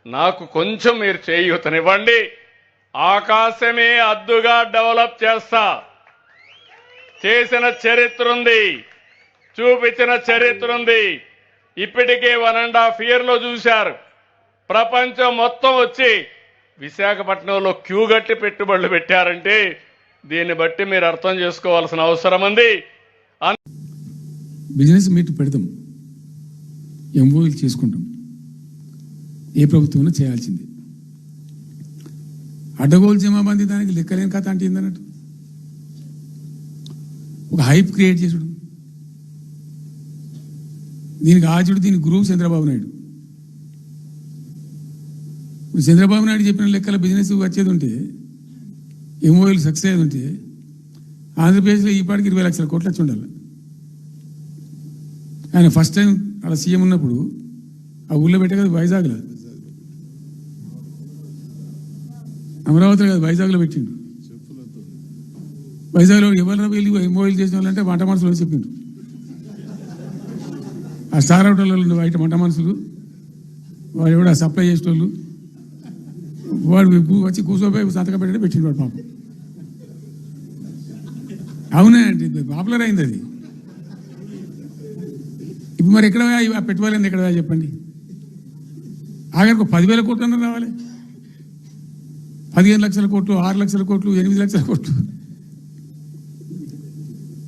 నాకు కొంచెం మీరు చేయూతనివ్వండి. ఆకాశమే అద్దుగా డెవలప్ చేస్తా. చేసిన చరిత్ర ఉంది, చూపించిన చరిత్ర ఉంది. ఇప్పటికే 1.5 years చూశారు. ప్రపంచం మొత్తం వచ్చి విశాఖపట్నంలో క్యూ గట్టి పెట్టుబడులు పెట్టారంటే దీన్ని బట్టి మీరు అర్థం చేసుకోవాల్సిన అవసరం ఉంది. బిజినెస్ మీట్ పెడతాం, ఎంఓయూలు చేసుకుంటాం. ఏ ప్రభుత్వం చేయాల్సింది. అడ్డగోలు జమాబందీ దానికి లెక్కలేని కథ అంటే ఏందన్నట్టు ఒక హైప్ క్రియేట్ చేసుడు. దీనికి ఆచుడు, దీనికి గురువు చంద్రబాబు నాయుడు. ఇప్పుడు చంద్రబాబు నాయుడు చెప్పిన లెక్కల బిజినెస్ వచ్చేది ఉంటే, ఎంఓయూలు సక్సెస్ అయ్యేది ఉంటే ఆంధ్రప్రదేశ్లో ఈ పాటికి 20 లక్షల కోట్లు వచ్చి ఉండాలి. ఆయన ఫస్ట్ టైం అలా సీఎం ఉన్నప్పుడు ఆ ఊళ్ళో పెట్టే కదా వైజాగ్లో, అమరావతిలో కదా వైజాగ్లో పెట్టిండు. వైజాగ్లో ఎవరు వెళ్ళి ఎంఓయూలు చేసిన వాళ్ళంటే వంట మనుషులు చెప్పిండ్రు. ఆ స్టార్ హోటల్లో బయట వంట మనుషులు, వాడు ఎవడు ఆ సప్లై చేసేటోళ్ళు, వాడు వచ్చి కూర్చోపోయి సంతకం పెట్టే పెట్టిండు వాడు పాపం. అవునా అండి, పాపులర్ అయింది అది. ఇప్పుడు మరి ఎక్కడ పెట్టుబడి ఎక్కడ చెప్పండి. ఆఖరికి 10,000 కోట్లు అన్న రావాలి. 15 లక్షల కోట్లు, 6 లక్షల కోట్లు, 8 లక్షల కోట్లు